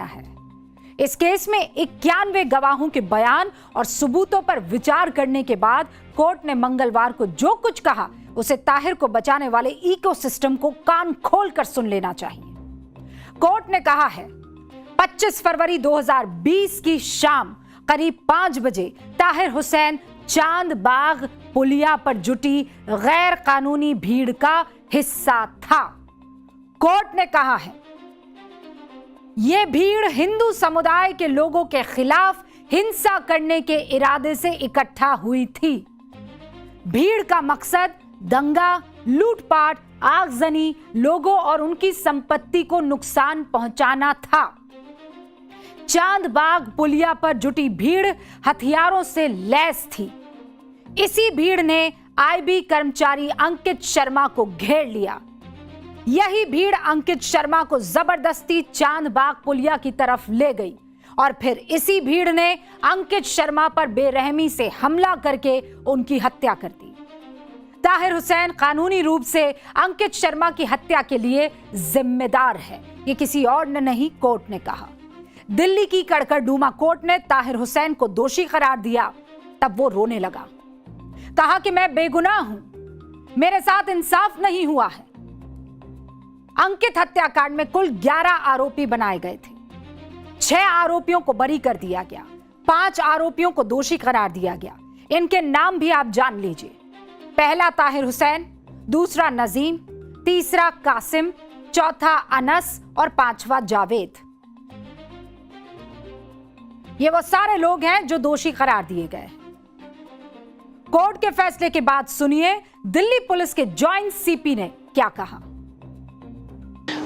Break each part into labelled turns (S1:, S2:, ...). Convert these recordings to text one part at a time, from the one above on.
S1: है। इस केस में 91 गवाहों के बयान और सबूतों पर विचार करने के बाद कोर्ट ने मंगलवार को जो कुछ कहा उसे ताहिर को बचाने वाले इकोसिस्टम को कान खोलकर सुन लेना चाहिए। कोर्ट ने कहा है 25 फरवरी 2020 की शाम करीब 5 बजे ताहिर हुसैन चांद बाग पुलिया पर जुटी गैर कानूनी भीड़ का हिस्सा था। कोर्ट ने कहा है यह भीड़ हिंदू समुदाय के लोगों के खिलाफ हिंसा करने के इरादे से इकट्ठा हुई थी। भीड़ का मकसद दंगा, लूटपाट, आगजनी, लोगों और उनकी संपत्ति को नुकसान पहुंचाना था। चांद बाग पुलिया पर जुटी भीड़ हथियारों से लैस थी। इसी भीड़ ने आईबी कर्मचारी अंकित शर्मा को घेर लिया। यही भीड़ अंकित शर्मा को जबरदस्ती चांद बाग पुलिया की तरफ ले गई और फिर इसी भीड़ ने अंकित शर्मा पर बेरहमी से हमला करके उनकी हत्या कर दी। ताहिर हुसैन कानूनी रूप से अंकित शर्मा की हत्या के लिए जिम्मेदार है, ये किसी और ने नहीं, कोर्ट ने कहा। दिल्ली की कड़कड़डूमा कोर्ट ने ताहिर हुसैन को दोषी करार दिया। तब वो रोने लगा, कहा कि मैं बेगुनाह हूं, मेरे साथ इंसाफ नहीं हुआ है। अंकित हत्याकांड में कुल 11 आरोपी बनाए गए थे। 6 आरोपियों को बरी कर दिया गया, 5 आरोपियों को दोषी करार दिया गया। इनके नाम भी आप जान लीजिए। पहला ताहिर हुसैन, दूसरा नजीम, तीसरा कासिम, चौथा अनस और 5वां जावेद। ये वो सारे लोग हैं जो दोषी करार दिए गए। कोर्ट के फैसले के बाद सुनिए दिल्ली पुलिस के जॉइंट सीपी ने क्या कहा।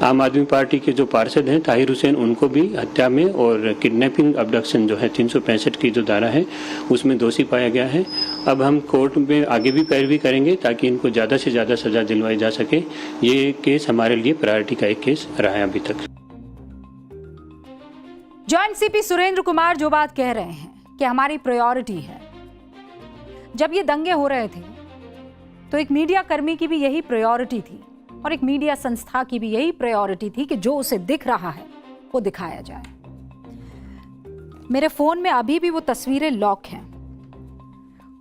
S2: आम आदमी पार्टी के जो पार्षद हैं ताहिर हुसैन, उनको भी हत्या में और किडनैपिंग अबडक्शन जो है 365 की जो धारा है उसमें दोषी पाया गया है। अब हम कोर्ट में आगे भी पैरवी करेंगे ताकि इनको ज़्यादा से ज़्यादा सजा दिलवाई जा सके। ये केस हमारे लिए प्रायोरिटी का एक केस रहा है अभी तक।
S1: जॉइंट सीपी सुरेंद्र कुमार जो बात कह रहे हैं कि हमारी प्रायोरिटी है। जब ये दंगे हो रहे थे तो एक मीडिया कर्मी की भी यही प्रायोरिटी थी और एक मीडिया संस्था की भी यही प्रायोरिटी थी कि जो उसे दिख रहा है वो दिखाया जाए। मेरे फोन में अभी भी वो तस्वीरें लॉक हैं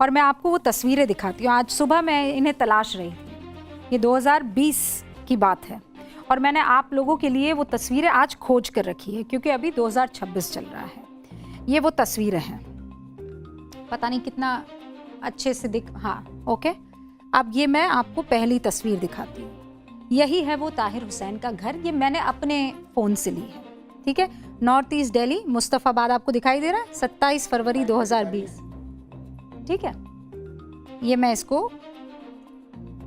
S1: और मैं आपको वो तस्वीरें दिखाती हूँ। आज सुबह मैं इन्हें तलाश रही थी। ये 2020 की बात है और मैंने आप लोगों के लिए वो तस्वीरें आज खोज कर रखी है क्योंकि अभी 2026 चल रहा है। ये वो तस्वीरें हैं, पता नहीं कितना अच्छे से हाँ ओके। अब ये मैं आपको पहली तस्वीर दिखाती हूँ। यही है वो ताहिर हुसैन का घर। ये मैंने अपने फ़ोन से ली है, ठीक है। नॉर्थ ईस्ट दिल्ली, मुस्तफ़ाबाद आपको दिखाई दे रहा है, 27 फरवरी 2020, ठीक है। ये मैं इसको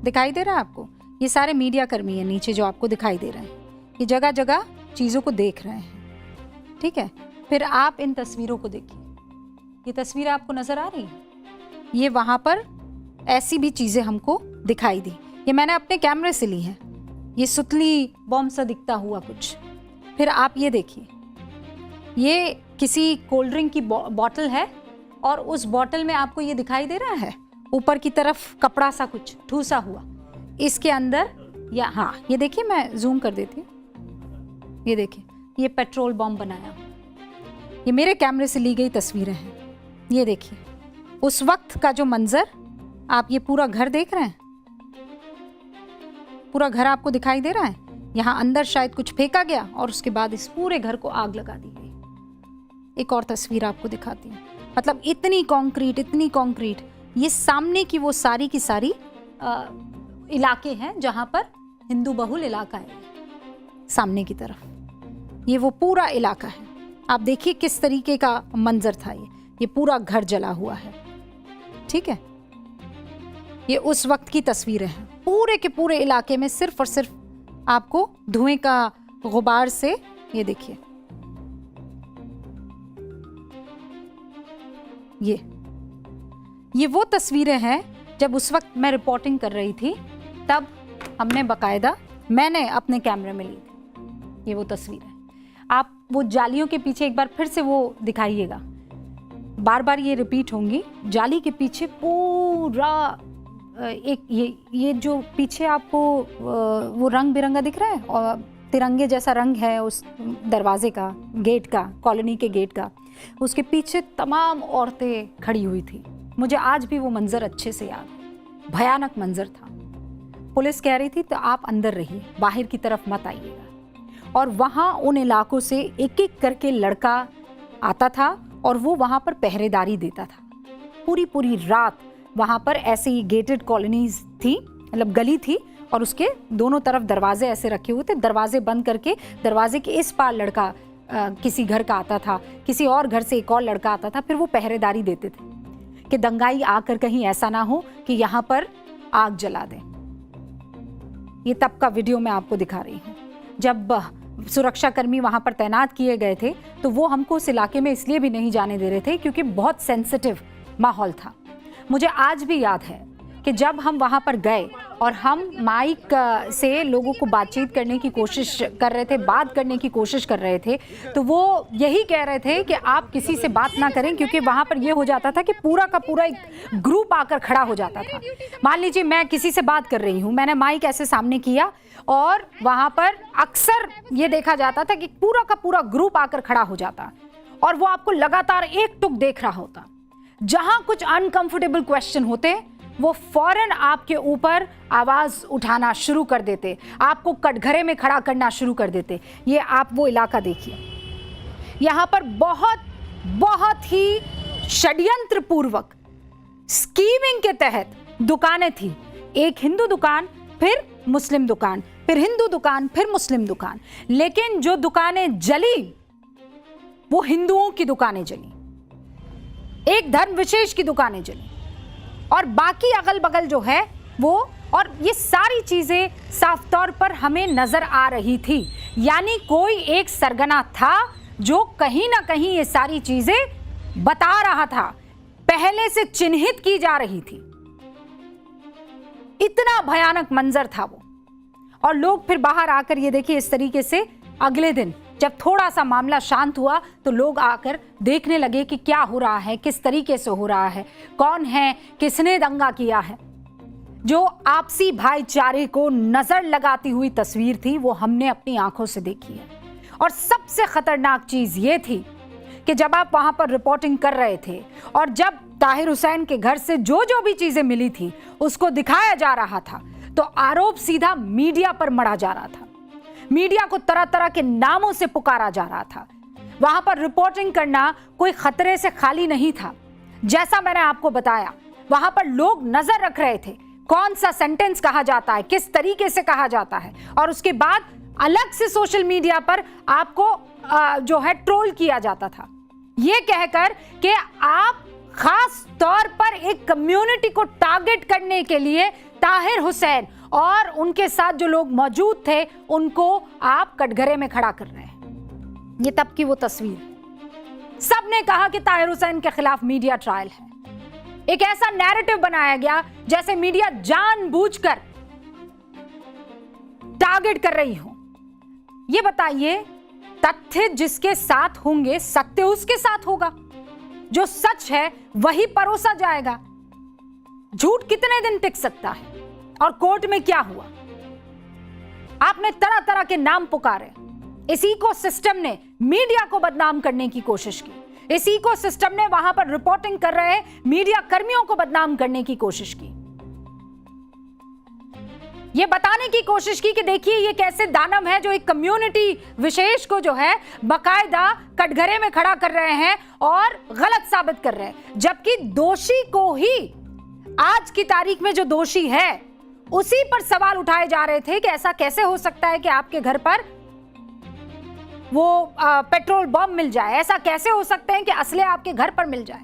S1: दिखाई दे रहा है आपको। ये सारे मीडिया कर्मी हैं नीचे जो आपको दिखाई दे रहे हैं। ये जगह जगह चीज़ों को देख रहे हैं, ठीक है। फिर आप इन तस्वीरों को देखिए। ये तस्वीर आपको नज़र आ रही है। ये वहाँ पर ऐसी भी चीज़ें हमको दिखाई दी। ये मैंने अपने कैमरे से ली है। ये सुतली बॉम्ब सा दिखता हुआ कुछ। फिर आप ये देखिए, ये किसी कोल्ड ड्रिंक की बॉटल है और उस बॉटल में आपको ये दिखाई दे रहा है ऊपर की तरफ कपड़ा सा कुछ ठूसा हुआ। इसके अंदर या हाँ ये देखिए, मैं जूम कर देती हूँ। ये देखिए, ये पेट्रोल बॉम्ब बनाया। ये मेरे कैमरे से ली गई तस्वीरें हैं। ये देखिए उस वक्त का जो मंजर, आप ये पूरा घर देख रहे हैं, पूरा घर आपको दिखाई दे रहा है। यहाँ अंदर शायद कुछ फेंका गया और उसके बाद इस पूरे घर को आग लगा दी गई। एक और तस्वीर आपको दिखाती हूँ। मतलब इतनी कंक्रीट, ये सामने की वो सारी की सारी इलाके हैं जहाँ पर हिंदू बहुल इलाका है। सामने की तरफ ये वो पूरा इलाका है। आप देखिए किस तरीके का मंजर था। ये पूरा घर जला हुआ है, ठीक है। ये उस वक्त की तस्वीरें हैं। पूरे के पूरे इलाके में सिर्फ और सिर्फ आपको धुएं का गुबार से, ये देखिए, ये वो तस्वीरें हैं जब उस वक्त मैं रिपोर्टिंग कर रही थी। तब हमने बाकायदा, मैंने अपने कैमरे में ली थी। ये वो तस्वीर है। आप वो जालियों के पीछे एक बार फिर से वो दिखाइएगा, बार बार ये रिपीट होंगी। जाली के पीछे पूरा एक ये जो पीछे आपको वो रंग बिरंगा दिख रहा है और तिरंगे जैसा रंग है उस दरवाजे का, गेट का, कॉलोनी के गेट का, उसके पीछे तमाम औरतें खड़ी हुई थी। मुझे आज भी वो मंजर अच्छे से याद है, भयानक मंजर था। पुलिस कह रही थी तो आप अंदर रहिए, बाहर की तरफ मत आइएगा। और वहाँ उन इलाकों से एक एक करके लड़का आता था और वो वहाँ पर पहरेदारी देता था। पूरी पूरी रात वहाँ पर ऐसे ही गेटेड कॉलोनीज थी, मतलब गली थी, और उसके दोनों तरफ दरवाजे ऐसे रखे हुए थे। दरवाजे बंद करके दरवाजे के इस पार लड़का किसी घर का आता था, किसी और घर से एक और लड़का आता था, फिर वो पहरेदारी देते थे कि दंगाई आकर कहीं ऐसा ना हो कि यहाँ पर आग जला दें। ये तब का वीडियो मैं आपको दिखा रही हूँ जब सुरक्षाकर्मी वहाँ पर तैनात किए गए थे, तो वो हमको उस इलाके में इसलिए भी नहीं जाने दे रहे थे क्योंकि बहुत सेंसिटिव माहौल था। मुझे आज भी याद है कि जब हम वहाँ पर गए और हम माइक से लोगों को बातचीत करने की कोशिश कर रहे थे, बात करने की कोशिश कर रहे थे, तो वो यही कह रहे थे कि आप किसी से बात ना करें, क्योंकि वहाँ पर ये हो जाता था कि पूरा का पूरा एक ग्रुप आकर खड़ा हो जाता था। मान लीजिए मैं किसी से बात कर रही हूँ, मैंने माइक ऐसे सामने किया और वहाँ पर अक्सर ये देखा जाता था कि पूरा का पूरा ग्रुप आकर खड़ा हो जाता और वो आपको लगातार एक टुक देख रहा होता। जहाँ कुछ अनकंफर्टेबल क्वेश्चन होते वो फौरन आपके ऊपर आवाज उठाना शुरू कर देते, आपको कटघरे में खड़ा करना शुरू कर देते। ये आप वो इलाका देखिए, यहाँ पर बहुत बहुत ही षड्यंत्र पूर्वक स्कीमिंग के तहत दुकानें थी। एक हिंदू दुकान, फिर मुस्लिम दुकान, फिर हिंदू दुकान, फिर मुस्लिम दुकान। लेकिन जो दुकानें जली वो हिंदुओं की दुकानें जली, एक धर्म विशेष की दुकानें जली, और बाकी अगल बगल जो है वो, और ये सारी चीजें साफ तौर पर हमें नजर आ रही थी। यानी कोई एक सरगना था जो कहीं ना कहीं ये सारी चीजें बता रहा था, पहले से चिन्हित की जा रही थी। इतना भयानक मंजर था वो। और लोग फिर बाहर आकर ये देखिए इस तरीके से, अगले दिन जब थोड़ा सा मामला शांत हुआ तो लोग आकर देखने लगे कि क्या हो रहा है, किस तरीके से हो रहा है, कौन है, किसने दंगा किया है। जो आपसी भाईचारे को नजर लगाती हुई तस्वीर थी वो हमने अपनी आंखों से देखी है। और सबसे खतरनाक चीज ये थी कि जब आप वहां पर रिपोर्टिंग कर रहे थे और जब ताहिर हुसैन के घर से जो जो भी चीजें मिली थी उसको दिखाया जा रहा था, तो आरोप सीधा मीडिया पर मढ़ा जा रहा था। मीडिया को तरह तरह के नामों से पुकारा जा रहा था। वहां पर रिपोर्टिंग करना कोई खतरे से खाली नहीं था। जैसा मैंने आपको बताया, वहां पर लोग नजर रख रहे थे कौन सा सेंटेंस कहा जाता है, किस तरीके से कहा जाता है, और उसके बाद अलग से सोशल मीडिया पर आपको जो है ट्रोल किया जाता था, ये कहकर कि आप खास तौर पर एक कम्युनिटी को टारगेट करने के लिए ताहिर हुसैन और उनके साथ जो लोग मौजूद थे उनको आप कटघरे में खड़ा कर रहे हैं। ये तब की वो तस्वीर। सबने कहा कि ताहिर हुसैन के खिलाफ मीडिया ट्रायल है। एक ऐसा नैरेटिव बनाया गया जैसे मीडिया जानबूझकर टारगेट कर रही हो। ये बताइए, तथ्य जिसके साथ होंगे सत्य उसके साथ होगा। जो सच है वही परोसा जाएगा। झूठ कितने दिन टिक सकता है? और कोर्ट में क्या हुआ? आपने तरह तरह के नाम पुकारे। इस इकोसिस्टम ने मीडिया को बदनाम करने की कोशिश की। इस इकोसिस्टम ने वहां पर रिपोर्टिंग कर रहे मीडिया कर्मियों को बदनाम करने की कोशिश की। ये बताने की कोशिश की कि देखिए ये कैसे दानव है जो एक कम्युनिटी विशेष को जो है बकायदा कटघरे में खड़ा कर रहे हैं और गलत साबित कर रहे हैं, जबकि दोषी को ही, आज की तारीख में जो दोषी है उसी पर सवाल उठाए जा रहे थे कि ऐसा कैसे हो सकता है कि आपके घर पर वो पेट्रोल बम मिल जाए, ऐसा कैसे हो सकता है कि असले आपके घर पर मिल जाए,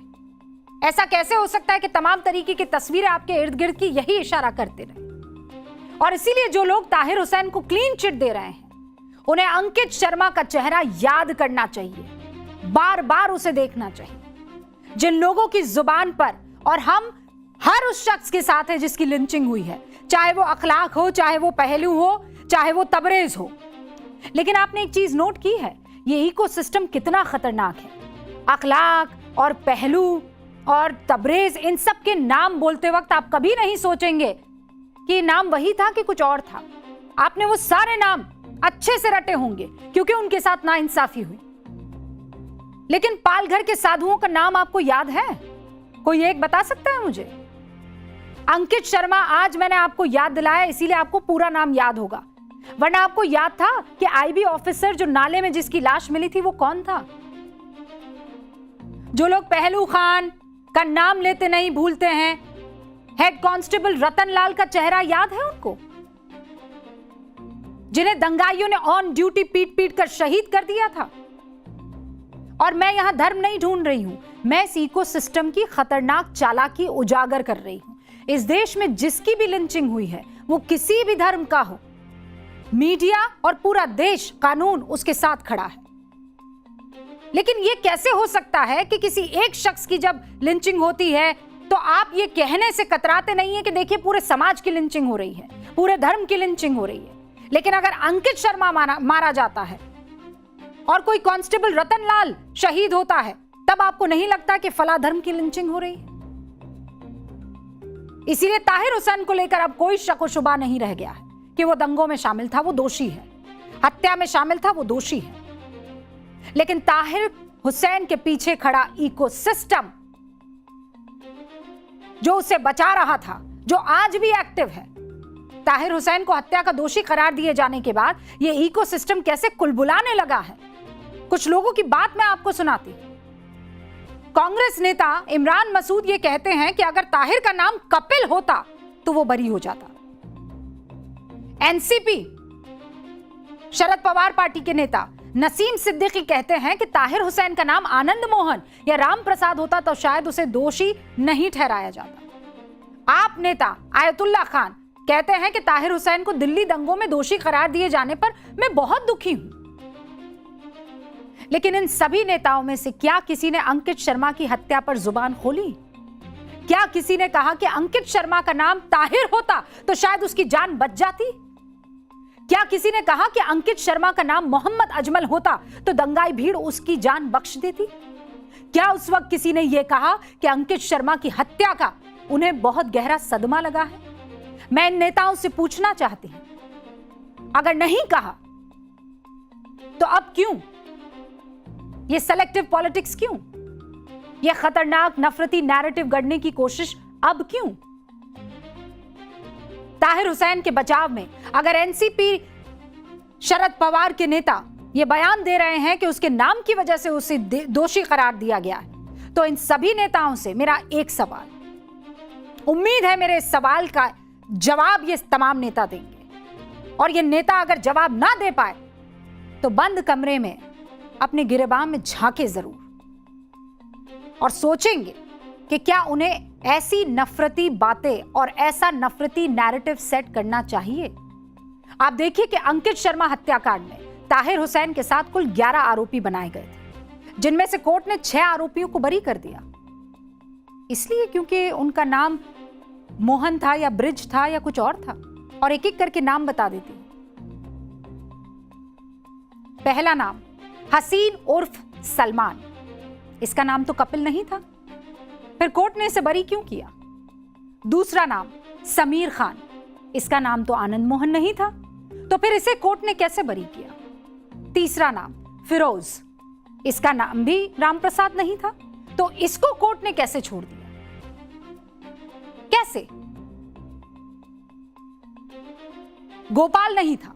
S1: ऐसा कैसे हो सकता है कि तमाम तरीके की तस्वीरें आपके इर्द गिर्द की यही इशारा करते रहे। और इसीलिए जो लोग ताहिर हुसैन को क्लीन चिट दे रहे हैं उन्हें अंकित शर्मा का चेहरा याद करना चाहिए, बार बार उसे देखना चाहिए। जिन लोगों की जुबान पर, और हम हर उस शख्स के साथ है जिसकी लिंचिंग हुई है, चाहे वो अखलाक हो, चाहे वो पहलू हो, चाहे वो तबरेज हो। लेकिन आपने एक चीज नोट की है, ये इकोसिस्टम कितना खतरनाक है। अखलाक और पहलू और तबरेज, इन सब के नाम बोलते वक्त आप कभी नहीं सोचेंगे कि नाम वही था कि कुछ और था। आपने वो सारे नाम अच्छे से रटे होंगे क्योंकि उनके साथ नाइंसाफी हुई। लेकिन पालघर के साधुओं का नाम आपको याद है? कोई एक बता सकता है मुझे? अंकित शर्मा, आज मैंने आपको याद दिलाया इसीलिए आपको पूरा नाम याद होगा, वरना आपको याद था कि आईबी ऑफिसर जो नाले में जिसकी लाश मिली थी वो कौन था? जो लोग पहलू खान का नाम लेते नहीं भूलते हैं, हेड कांस्टेबल रतन लाल का चेहरा याद है उनको, जिन्हें दंगाइयों ने ऑन ड्यूटी पीट पीट कर शहीद कर दिया था। और मैं यहां धर्म नहीं ढूंढ रही हूं, मैं इस इकोसिस्टम की खतरनाक चालाकी उजागर कर रही हूं। इस देश में जिसकी भी लिंचिंग हुई है वो किसी भी धर्म का हो, मीडिया और पूरा देश, कानून उसके साथ खड़ा है। लेकिन यह कैसे हो सकता है कि किसी एक शख्स की जब लिंचिंग होती है तो आप ये कहने से कतराते नहीं है कि देखिए पूरे समाज की लिंचिंग हो रही है, पूरे धर्म की लिंचिंग हो रही है। लेकिन अगर अंकित शर्मा मारा जाता है और कोई कांस्टेबल रतन लाल शहीद होता है, तब आपको नहीं लगता कि फला धर्म की लिंचिंग हो रही है? इसीलिए ताहिर हुसैन को लेकर अब कोई शक व शुबा नहीं रह गया है कि वो दंगों में शामिल था, वो दोषी है, हत्या में शामिल था, वो दोषी है। लेकिन ताहिर हुसैन के पीछे खड़ा इकोसिस्टम जो उसे बचा रहा था, जो आज भी एक्टिव है, ताहिर हुसैन को हत्या का दोषी करार दिए जाने के बाद ये इकोसिस्टम कैसे कुलबुलाने लगा है। कुछ लोगों की बात मैं आपको सुनाती। कांग्रेस नेता इमरान मसूद ये कहते हैं कि अगर ताहिर का नाम कपिल होता तो वो बरी हो जाता। एनसीपी शरद पवार पार्टी के नेता नसीम सिद्दीकी कहते हैं कि ताहिर हुसैन का नाम आनंद मोहन या राम प्रसाद होता तो शायद उसे दोषी नहीं ठहराया जाता। आप नेता आयतुल्ला खान कहते हैं कि ताहिर हुसैन को दिल्ली दंगों में दोषी करार दिए जाने पर मैं बहुत दुखी हूं। लेकिन इन सभी नेताओं में से क्या किसी ने अंकित शर्मा की हत्या पर जुबान खोली? क्या किसी ने कहा कि अंकित शर्मा का नाम ताहिर होता तो शायद उसकी जान बच जाती? क्या किसी ने कहा कि अंकित शर्मा का नाम मोहम्मद अजमल होता तो दंगाई भीड़ उसकी जान बख्श देती? क्या उस वक्त किसी ने यह कहा कि अंकित शर्मा की हत्या का उन्हें बहुत गहरा सदमा लगा है? मैं इन नेताओं से पूछना चाहती हूं, अगर नहीं कहा तो अब क्यों? ये सेलेक्टिव पॉलिटिक्स क्यों? ये खतरनाक नफरती नैरेटिव गढ़ने की कोशिश अब क्यों? ताहिर हुसैन के बचाव में अगर एनसीपी शरद पवार के नेता ये बयान दे रहे हैं कि उसके नाम की वजह से उसे दोषी करार दिया गया है, तो इन सभी नेताओं से मेरा एक सवाल, उम्मीद है मेरे इस सवाल का जवाब ये तमाम नेता देंगे। और ये नेता अगर जवाब ना दे पाए तो बंद कमरे में अपने गिरेबान में झांके जरूर और सोचेंगे कि क्या उन्हें ऐसी नफरती बातें और ऐसा नफरती नैरेटिव सेट करना चाहिए। आप देखिए कि अंकित शर्मा हत्याकांड में ताहिर हुसैन के साथ कुल 11 आरोपी बनाए गए थे, जिनमें से कोर्ट ने 6 आरोपियों को बरी कर दिया, इसलिए क्योंकि उनका नाम मोहन था या ब्रिज था या कुछ और था। और एक एक करके नाम बता देती। पहला नाम हसीन उर्फ सलमान, इसका नाम तो कपिल नहीं था, फिर कोर्ट ने इसे बरी क्यों किया? दूसरा नाम समीर खान, इसका नाम तो आनंद मोहन नहीं था, तो फिर इसे कोर्ट ने कैसे बरी किया? तीसरा नाम फिरोज, इसका नाम भी राम प्रसाद नहीं था, तो इसको कोर्ट ने कैसे छोड़ दिया? कैसे? गोपाल नहीं था,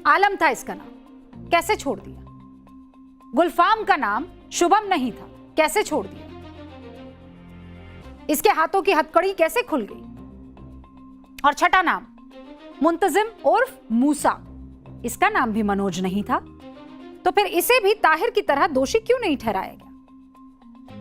S1: आलम था इसका नाम, कैसे छोड़ दिया? गुलफाम का नाम शुभम नहीं था, कैसे छोड़ दिया? इसके हाथों की हथकड़ी कैसे खुल गई? और छठा नाम मुंतजिम उर्फ मूसा, इसका नाम भी मनोज नहीं था, तो फिर इसे भी ताहिर की तरह दोषी क्यों नहीं ठहराया गया?